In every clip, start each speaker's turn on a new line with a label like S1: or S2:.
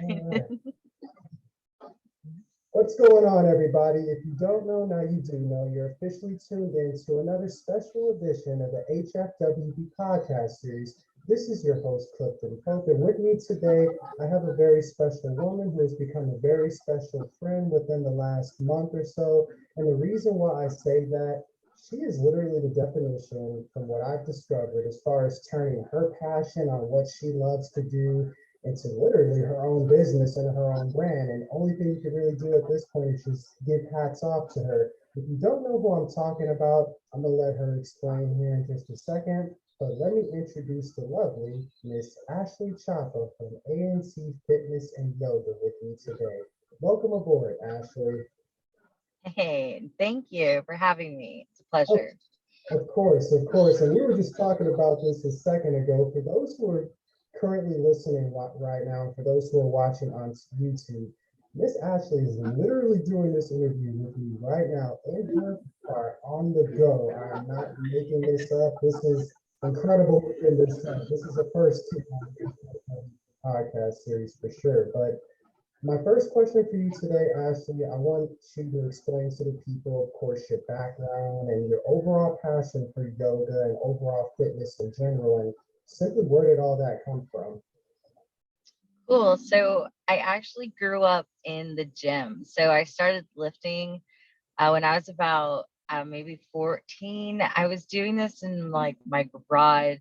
S1: Alright. What's going on, everybody? If you don't know, now you do know. You're officially tuned in to another special edition of the Hfwb podcast series. This is your host, Clifton Pope, and with me today, I have a very special woman who has become a very special friend within the last month or so. And the reason why I say that, she is literally the definition from what I've discovered as far as turning her passion on what she loves to do into literally her own business and her own brand. And the only thing you can really do at this point is just give hats off to her. If you don't know who I'm talking about, I'm gonna let her explain here in just a second. But let me introduce the lovely Miss Ashley Chapa from ANC Fitness and Yoga with me today. Welcome aboard, Ashley.
S2: Hey, thank you for having me. It's a pleasure.
S1: Of course, of course. And we were just talking about this a second ago. For those who are currently listening right now, and for those who are watching on YouTube, Miss Ashley is literally doing this interview with me right now in her car on the go. I'm not making this up. This is incredible in this time. This is the first podcast series for sure. But my first question for you today, Ashley, I want you to explain to the people, of course, your background and your overall passion for yoga and overall fitness in general, and simply where did all that come from?
S2: Cool. So I actually grew up in the gym. So I started lifting when I was about maybe 14. I was doing this in like my garage.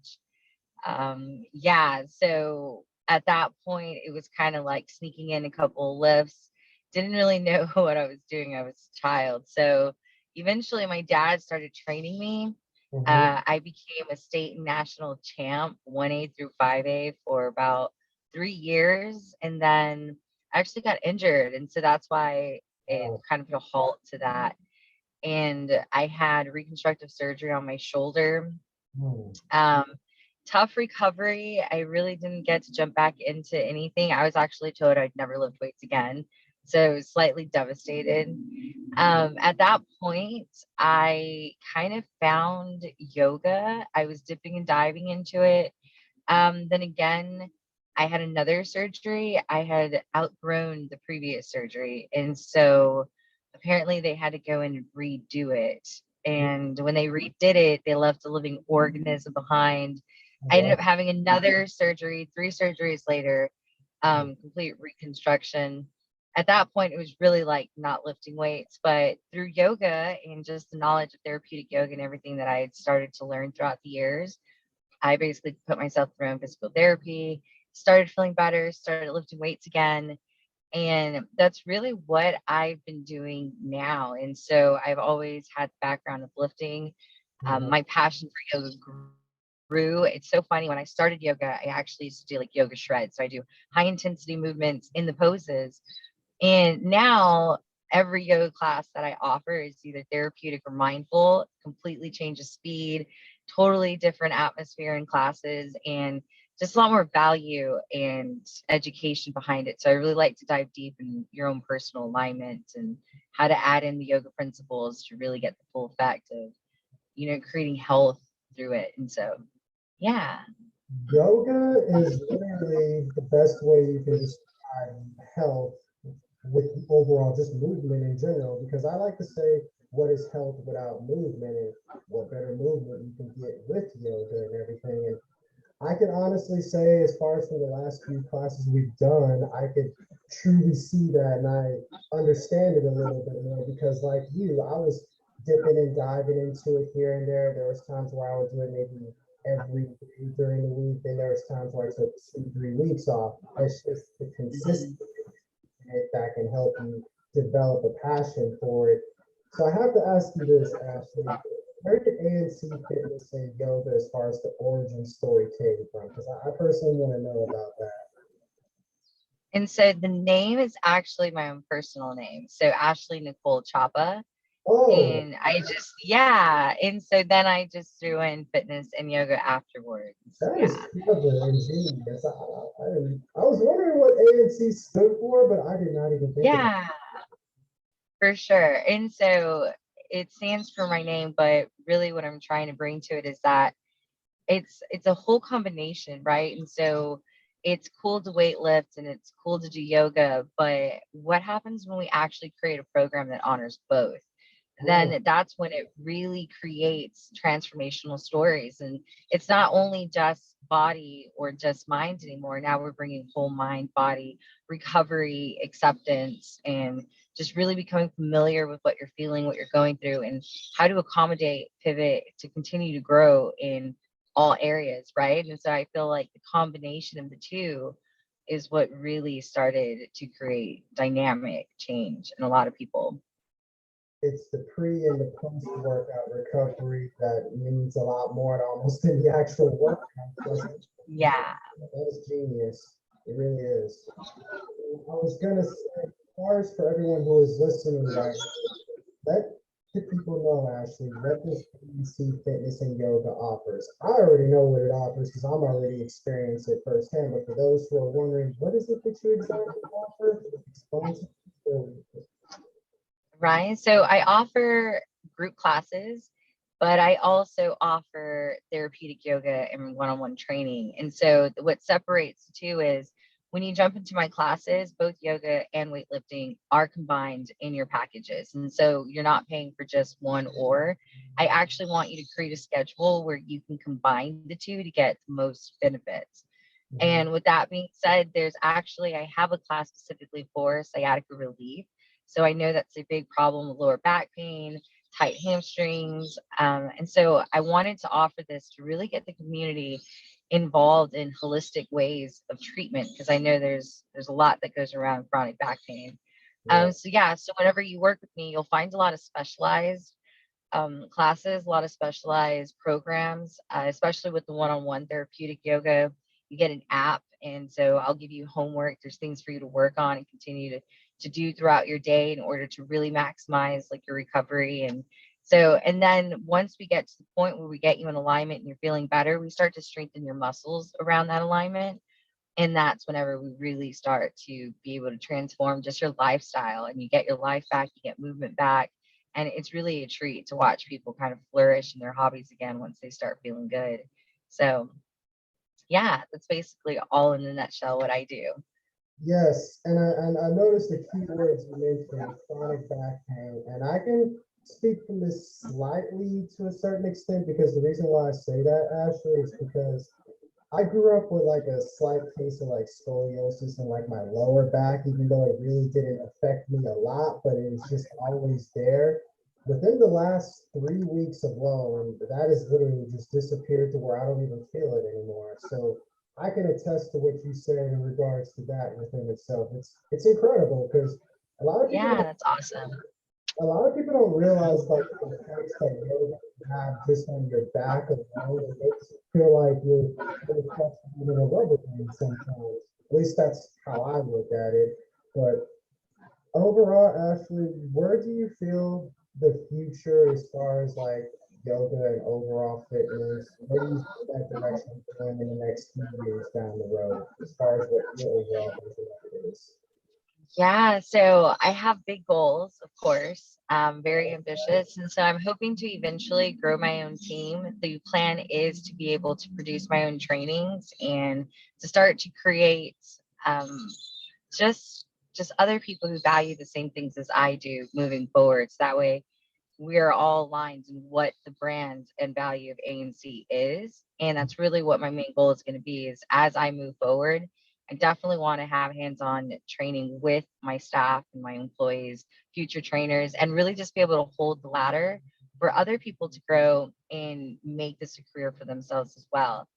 S2: Yeah. So at that point, it was kind of like sneaking in a couple of lifts. Didn't really know what I was doing. I was a child. So eventually my dad started training me. I became a state and national champ, 1A through 5A for about 3 years. And then I actually got injured. And so that's why it kind of put a halt to that. And I had reconstructive surgery on my shoulder. Um, Tough recovery. I really didn't get to jump back into anything. I was actually told I'd never lift weights again. So I was slightly devastated. At that point, I kind of found yoga. I was dipping and diving into it. Then again, I had another surgery. I had outgrown the previous surgery. And so apparently they had to go and redo it. And when they redid it, they left a living organism behind. I ended up having another surgery, 3 surgeries later, complete reconstruction. At that point, it was really like not lifting weights, but through yoga and just the knowledge of therapeutic yoga and everything that I had started to learn throughout the years, I basically put myself through my physical therapy, started feeling better, started lifting weights again. And that's really what I've been doing now. And so I've always had the background of lifting. My passion for yoga grew. It's so funny. When I started yoga, I actually used to do like yoga shreds. So I do high intensity movements in the poses. And now every yoga class that I offer is either therapeutic or mindful, completely changes speed, totally different atmosphere in classes, and just a lot more value and education behind it. So I really like to dive deep in your own personal alignment and how to add in the yoga principles to really get the full effect of, creating health through it. And so, yeah.
S1: Yoga is literally the best way you can describe health with overall just movement in general, because I like to say, what is health without movement, and what better movement you can get with yoga and everything. And I can honestly say, as far as from the last few classes we've done, I could truly see that, and I understand it a little bit more, because like you, I was dipping and diving into it here and there. There was times where I would do it maybe every day during the week, and there was times where I took 2, 3 weeks off. It's just the consistency that can help you develop a passion for it. So I have to ask you this, Ashley. Where did ANC Fitness and Yoga, as far as the origin story, came from? Because I personally want to know about that.
S2: And so the name is actually my own personal name. So Ashley Nicole Chapa.
S1: Oh,
S2: And yeah. And so then I just threw in fitness and yoga afterwards.
S1: that is
S2: Yeah.
S1: clever and genius. I was wondering what ANC stood for, but I did not even think about it.
S2: Yeah, for sure. And so it stands for my name, but really what I'm trying to bring to it is that it's a whole combination, right? And so it's cool to weight lift and it's cool to do yoga, but what happens when we actually create a program that honors both? Then that's when it really creates transformational stories. And it's not only just body or just mind anymore. Now we're bringing whole mind, body, recovery, acceptance, and just really becoming familiar with what you're feeling, what you're going through, and how to accommodate, pivot to continue to grow in all areas, right? And so I feel like the combination of the two is what really started to create dynamic change in a lot of people.
S1: It's the pre and the post workout recovery that means a lot more almost than the actual workout.
S2: Yeah.
S1: That is genius. It really is. I was gonna say, as far as for everyone who is listening, right, let the people know, Ashley, what this ABC Fitness and Yoga offers. I already know what it offers because I'm already experienced it firsthand. But for those who are wondering, what is it that you exactly offer? Explain to people.
S2: Right. So I offer group classes, but I also offer therapeutic yoga and one-on-one training. And so what separates the two is when you jump into my classes, both yoga and weightlifting are combined in your packages. And so you're not paying for just one or. I actually want you to create a schedule where you can combine the two to get the most benefits. And with that being said, I have a class specifically for sciatica relief. So I know that's a big problem with lower back pain, tight hamstrings. And so I wanted to offer this to really get the community involved in holistic ways of treatment, because I know there's a lot that goes around chronic back pain. So whenever you work with me, you'll find a lot of specialized classes, a lot of specialized programs, especially with the one-on-one therapeutic yoga. You get an app, and so I'll give you homework. There's things for you to work on and continue to do throughout your day in order to really maximize like your recovery. And then once we get to the point where we get you in alignment and you're feeling better, we start to strengthen your muscles around that alignment. And that's whenever we really start to be able to transform just your lifestyle, and you get your life back, you get movement back. And it's really a treat to watch people kind of flourish in their hobbies again once they start feeling good. So yeah, that's basically all in a nutshell what I do.
S1: Yes, and I noticed the key words you mentioned, chronic back pain, and I can speak from this slightly to a certain extent because the reason why I say that, Ashley, is because I grew up with like a slight case of like scoliosis in like my lower back, even though it really didn't affect me a lot, but it was just always there. Within the last 3 weeks alone, that has literally just disappeared to where I don't even feel it anymore. So I can attest to what you said in regards to that within itself. It's incredible because a lot of people
S2: Yeah, that's awesome.
S1: a lot of people don't realize like the effects that yoga have just on your back alone. It makes you feel like you're touching even a rubber band sometimes. At least that's how I look at it. But overall, Ashley, where do you feel the future as far as like yoga and overall fitness? Where do you see that direction going in the next few years down the road, as far as what your overall vision of it is?
S2: Yeah, so I have big goals, of course. Very ambitious. And so I'm hoping to eventually grow my own team. The plan is to be able to produce my own trainings and to start to create um, just other people who value the same things as I do moving forward. So that way we're all aligned in what the brand and value of ANC is. And that's really what my main goal is going to be, is as I move forward, I definitely want to have hands-on training with my staff and my employees, future trainers, and really just be able to hold the ladder for other people to grow and make this a career for themselves as well.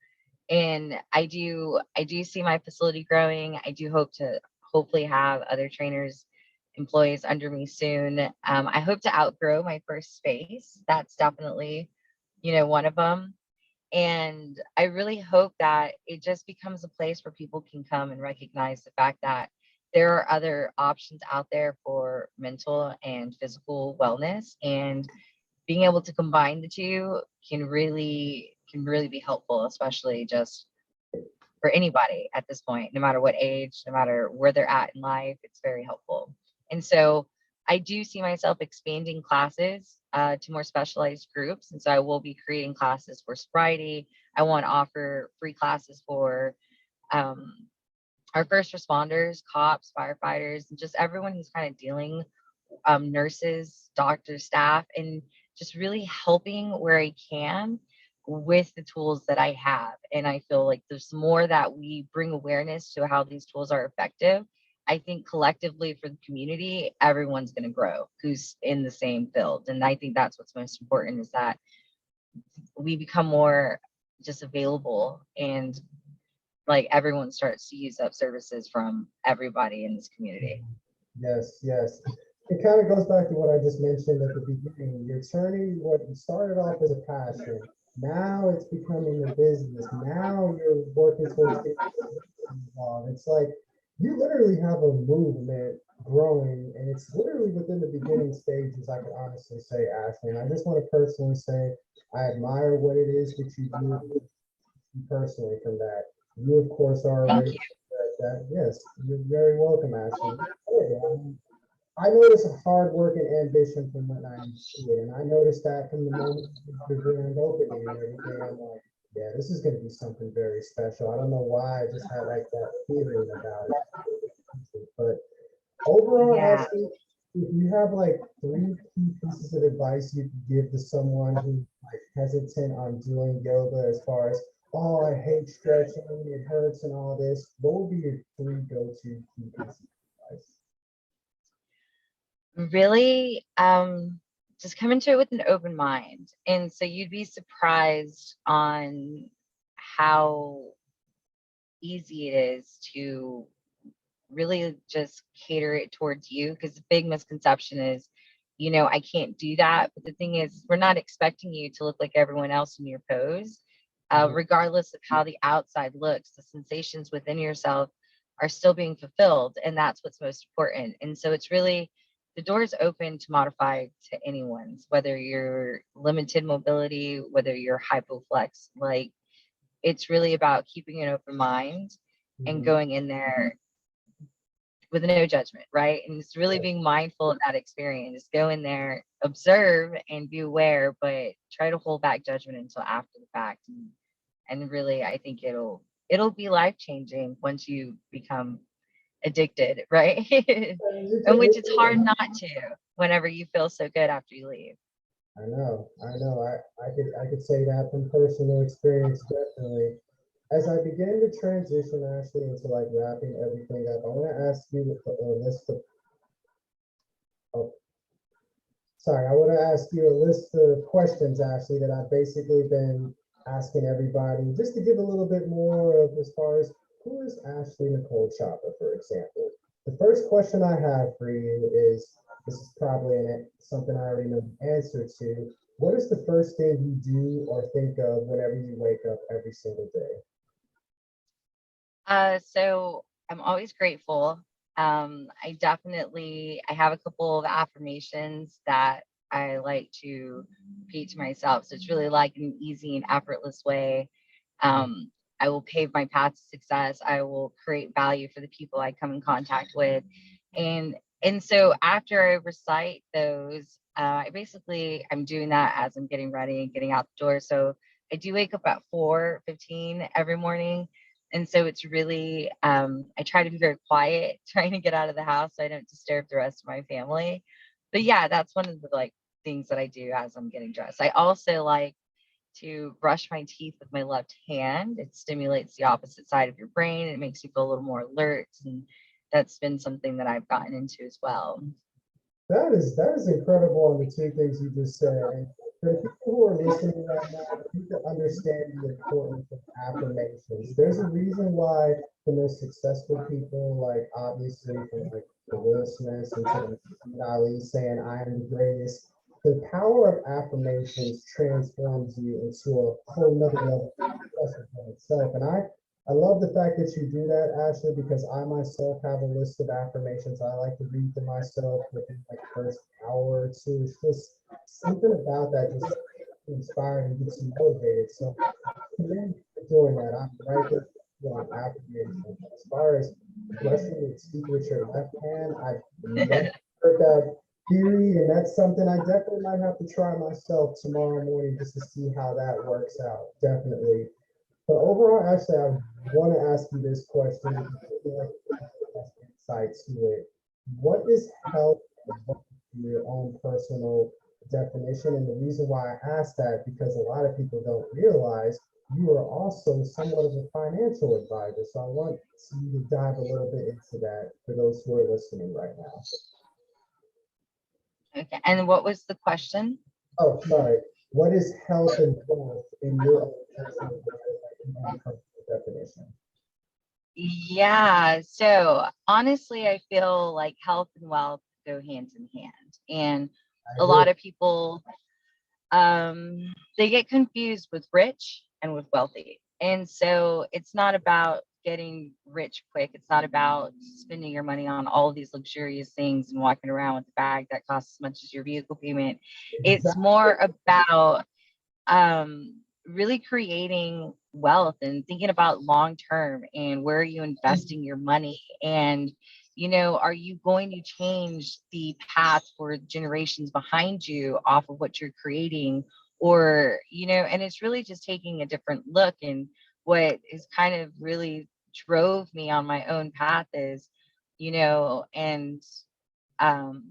S2: And I do see my facility growing. I do hope to hopefully have other trainers, employees under me soon. I hope to outgrow my first space. That's definitely, one of them. And I really hope that it just becomes a place where people can come and recognize the fact that there are other options out there for mental and physical wellness, and being able to combine the two can really be helpful, especially just for anybody at this point, no matter what age, no matter where they're at in life. It's very helpful. And so I do see myself expanding classes to more specialized groups. And so I will be creating classes for sobriety. I want to offer free classes for our first responders, cops, firefighters, and just everyone who's kind of dealing, nurses, doctors, staff, and just really helping where I can with the tools that I have. And I feel like there's more that we bring awareness to how these tools are effective. I think collectively for the community, everyone's going to grow who's in the same field. And I think that's what's most important, is that we become more just available, and like everyone starts to use up services from everybody in this community.
S1: Yes, yes. It kind of goes back to what I just mentioned at the beginning. You're turning what started off as a passion. Now it's becoming a business. Now you're working towards getting involved. It's like you literally have a movement growing, and it's literally within the beginning stages, I can honestly say, Ashley. And I just want to personally say I admire what it is that you do personally from that. You, of course, are
S2: Thank
S1: already
S2: you.
S1: that. Yes, you're very welcome, Ashley. I notice a hard work and ambition from when I see it. And I noticed that from the moment the grand opening and everything. I'm like, yeah, this is going to be something very special. I don't know why, I just had like that feeling about it. But overall,
S2: Yeah.
S1: Ashley, if you have like 3 key pieces of advice you could give to someone who's like hesitant on doing yoga, as far as, oh, I hate stretching, it hurts and all this, what would be your 3 go-to key pieces of advice?
S2: Really, just come into it with an open mind. And so you'd be surprised on how easy it is to really just cater it towards you. Because the big misconception is, I can't do that. But the thing is, we're not expecting you to look like everyone else in your pose. Regardless of how the outside looks, the sensations within yourself are still being fulfilled. And that's what's most important. And so it's really, the door is open to modify to anyone's, whether you're limited mobility, whether you're hypoflex. Like, it's really about keeping an open mind and going in there with no judgment, right? And it's really being mindful of that experience. Go in there, observe and be aware, but try to hold back judgment until after the fact. And really, I think it'll be life changing once you become addicted, right? And which it's hard not to whenever you feel so good after you leave.
S1: I know. I could say that from personal experience, definitely. As I begin to transition, Ashley, into like wrapping everything up, I want to ask you a list of, oh, sorry, I want to ask you a list of questions, Ashley, that I've basically been asking everybody, just to give a little bit more of, as far as, who is Ashley Nicole Chapa, for example. The first question I have for you is, this is probably something I already know the answer to. What is the first thing you do or think of whenever you wake up every single day?
S2: So I'm always grateful. I have a couple of affirmations that I like to repeat to myself. So it's really like an easy and effortless way. I will pave my path to success. I will create value for the people I come in contact with. And so after I recite those, I'm doing that as I'm getting ready and getting out the door. So I do wake up at 4:15 every morning. And so it's really, I try to be very quiet, trying to get out of the house so I don't disturb the rest of my family. But yeah, that's one of the things that I do as I'm getting dressed. I also like to brush my teeth with my left hand. It stimulates the opposite side of your brain. It makes you feel a little more alert. And that's been something that I've gotten into as well.
S1: That is incredible on the 2 things you just said. And for the people who are listening right now, you can understand the importance of affirmations. There's a reason why the most successful people, like obviously from like the Will Smiths and to the Ali saying I am the greatest, the power of affirmations transforms you into a whole nother level of itself. And I love the fact that you do that, Ashley, because I myself have a list of affirmations I like to read to myself within like the first hour or two. It's just something about that just inspired and gets you motivated. So commend you for doing that. I'm right there on affirmations. As far as brushing your teeth with your left hand, I've never heard that theory, and that's something I definitely might have to try myself tomorrow morning just to see how that works out. Definitely. But overall, actually, I want to ask you this question because I feel like it has insight to it. What is health and wealth in your own personal definition? And the reason why I ask that, because a lot of people don't realize you are also somewhat of a financial advisor. So I want you to dive a little bit into that for those who are listening right now.
S2: Okay. And what was the question?
S1: Oh, sorry. What is health and wealth in your own personal definition?
S2: Yeah. So honestly, I feel like health and wealth go hand in hand. And
S1: I
S2: a
S1: agree.
S2: lot of people, they get confused with rich and with wealthy. And so it's not about getting rich quick. It's not about spending your money on all of these luxurious things and walking around with a bag that costs as much as your vehicle payment. It's
S1: Exactly.
S2: more about really creating wealth and thinking about long term and where are you investing your money, and are you going to change the path for generations behind you off of what you're creating, or and it's really just taking a different look. And what is kind of really drove me on my own path is and um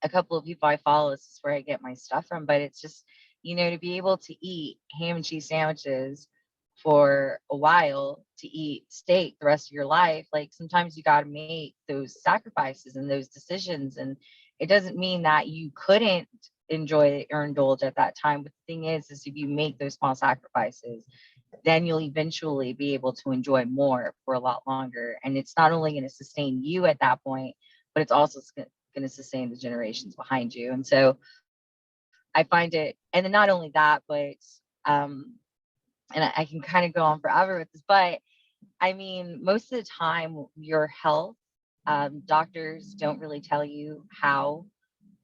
S2: a couple of people I follow, this is where I get my stuff from, but it's just, to be able to eat ham and cheese sandwiches for a while, to eat steak the rest of your life, like sometimes you got to make those sacrifices and those decisions. And it doesn't mean that you couldn't enjoy or indulge at that time. But the thing is if you make those small sacrifices, then you'll eventually be able to enjoy more for a lot longer. And it's not only going to sustain you at that point, but it's also going to sustain the generations behind you. And so I find it, and then not only that, but and I can kind of go on forever with this, but I mean, most of the time, your health, doctors don't really tell you how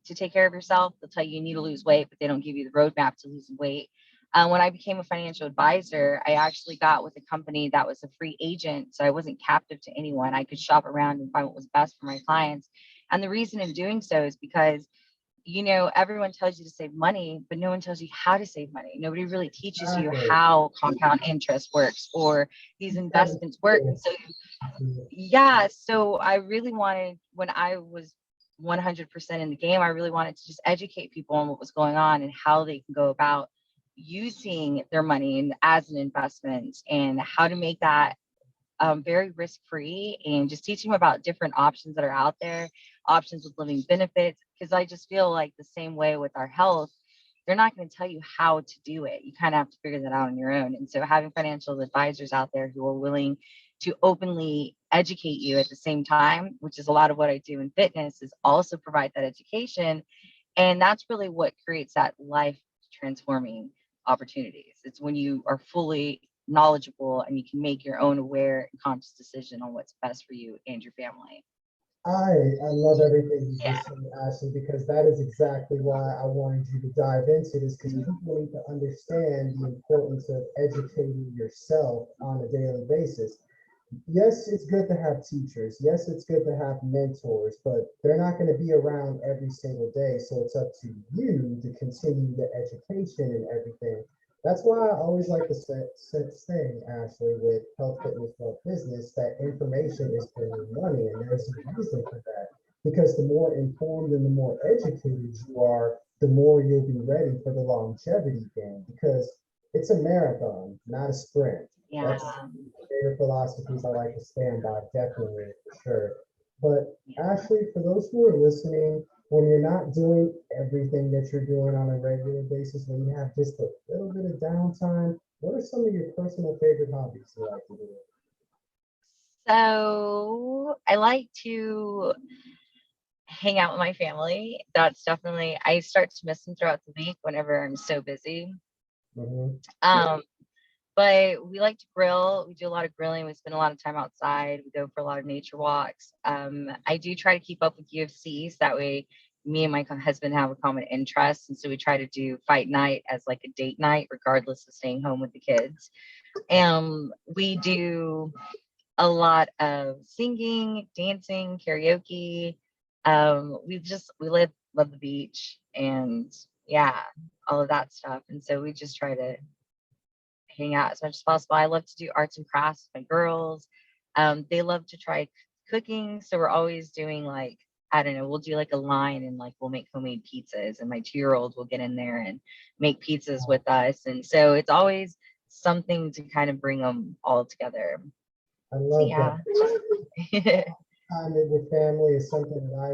S2: to take care of yourself. They'll tell you you need to lose weight, but they don't give you the roadmap to losing weight. When I became a financial advisor, I actually got with a company that was a free agent. So I wasn't captive to anyone. I could shop around and find what was best for my clients. And the reason in doing so is because, everyone tells you to save money, but no one tells you how to save money. Nobody really teaches you
S1: Exactly.
S2: how compound interest works or these
S1: That is
S2: investments work. And so
S1: true.
S2: yeah, so I really wanted, when I was 100% in the game, I really wanted to just educate people on what was going on and how they can go about using their money as an investment and how to make that very risk-free, and just teaching them about different options that are out there, options with living benefits. Because I just feel like the same way with our health, they're not going to tell you how to do it. You kind of have to figure that out on your own. And so having financial advisors out there who are willing to openly educate you at the same time, which is a lot of what I do in fitness, is also provide that education. And that's really what creates that life transforming opportunities. It's when you are fully knowledgeable and you can make your own aware and conscious decision on what's best for you and your family.
S1: I love everything you
S2: Yeah.
S1: just said, Ashley, because that is exactly why I wanted you to dive into this, because people need to understand the importance of educating yourself on a daily basis. Yes, it's good to have teachers. Yes, it's good to have mentors, but they're not going to be around every single day. So it's up to you to continue the education and everything. That's why I always like to saying, Ashley, with health, fitness, wealth, business, that information is bringing money. And there's a reason for that. Because the more informed and the more educated you are, the more you'll be ready for the longevity game. Because it's a marathon, not a sprint.
S2: Yeah.
S1: That's favorite philosophies I like to stand by, definitely, for sure. But Ashley, for those who are listening, when you're not doing everything that you're doing on a regular basis, when you have just a little bit of downtime, what are some of your personal favorite hobbies you like to do?
S2: So I like to hang out with my family. That's definitely, I start to miss them throughout the week whenever I'm so busy.
S1: Mm-hmm.
S2: Um, but we like to grill. We do a lot of grilling. We spend a lot of time outside. We go for a lot of nature walks. I do try to keep up with UFC, so that way me and my husband have a common interest. And so we try to do fight night as like a date night, regardless of staying home with the kids. We do a lot of singing, dancing, karaoke. We love the beach and yeah, all of that stuff. And so we just try to hang out as much as possible. I love to do arts and crafts with my girls. They love to try cooking. So we're always doing like, I don't know, we'll do like a line and like we'll make homemade pizzas, and my 2-year-old will get in there and make pizzas with us. And so it's always something to kind of bring them all together.
S1: I
S2: So
S1: love
S2: yeah.
S1: that. Time with family is something that I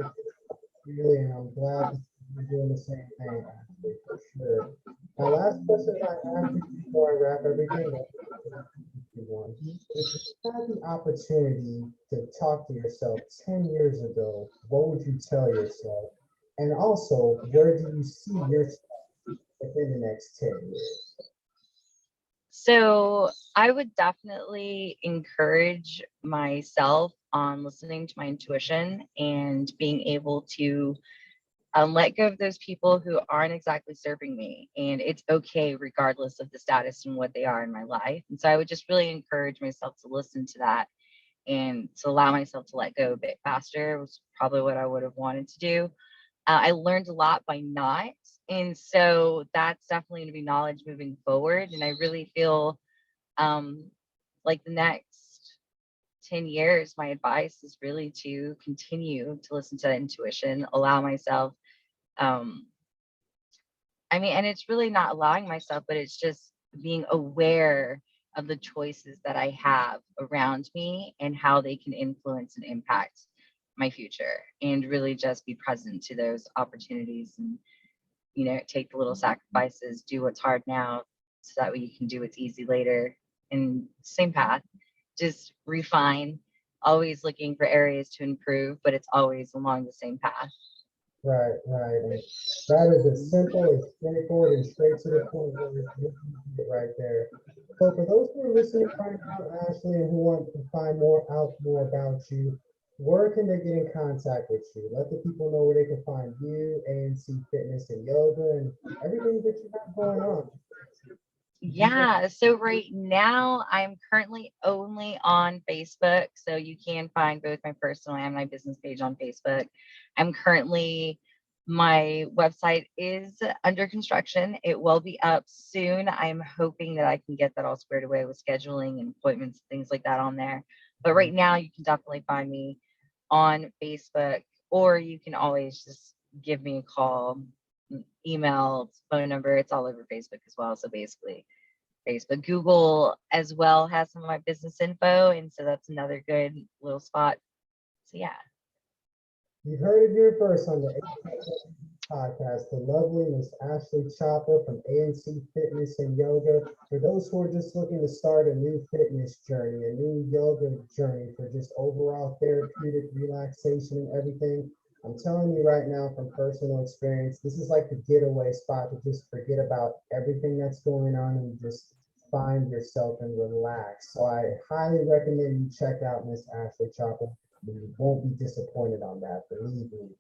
S1: really, and I'm glad that you're doing the same thing, actually, for sure. My last question I have before I wrap everything up, if you had the opportunity to talk to yourself 10 years ago, what would you tell yourself? And also, where do you see yourself within the next 10 years?
S2: So I would definitely encourage myself on listening to my intuition and being able to let go of those people who aren't exactly serving me. And it's okay, regardless of the status and what they are in my life. And so I would just really encourage myself to listen to that and to allow myself to let go a bit faster, was probably what I would have wanted to do. I learned a lot by not. And so that's definitely going to be knowledge moving forward. And I really feel like the next 10 years, my advice is really to continue to listen to that intuition, allow myself, and it's really not allowing myself, but it's just being aware of the choices that I have around me and how they can influence and impact my future, and really just be present to those opportunities and, take the little sacrifices, do what's hard now so that way you can do what's easy later. And same path, just refine, always looking for areas to improve, but it's always along the same path.
S1: Right, right. And that is as simple, as straightforward, and straight to the point right there. So for those who are listening right now, Ashley, and who want to find out more about you, where can they get in contact with you? Let the people know where they can find you, ANC Fitness and Yoga, and everything that you have going on.
S2: Yeah, so right now I'm currently only on Facebook. So you can find both my personal and my business page on Facebook. My website is under construction. It will be up soon. I'm hoping that I can get that all squared away with scheduling and appointments, things like that on there. But right now you can definitely find me on Facebook, or you can always just give me a call, email, phone number. It's all over Facebook as well. So basically Facebook, Google as well has some of my business info. And so that's another good little spot. So yeah.
S1: You heard it here first on the podcast, the lovely Miss Ashley Chapa from ANC Fitness and Yoga. For those who are just looking to start a new fitness journey, a new yoga journey for just overall therapeutic relaxation and everything, I'm telling you right now from personal experience, this is like the getaway spot to just forget about everything that's going on and just find yourself and relax. So I highly recommend you check out Miss Ashley Chapa. You won't be disappointed on that, believe me.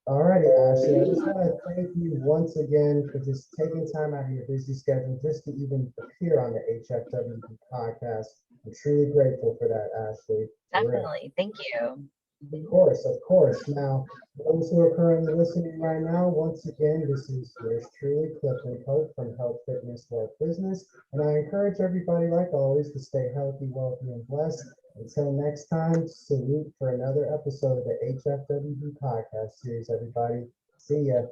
S1: Alrighty, Ashley, I just want to thank you once again for just taking time out of your busy schedule just to even appear on the HFWB podcast. I'm truly grateful for that, Ashley.
S2: Definitely. Thank you.
S1: Of course, of course. Now, those who are currently listening right now, once again, this is yours truly, Clifton Pope from Health, Fitness, Wealth, Business. And I encourage everybody, like always, to stay healthy, wealthy, and blessed. Until next time, salute for another episode of the HFWB podcast series, everybody. See ya.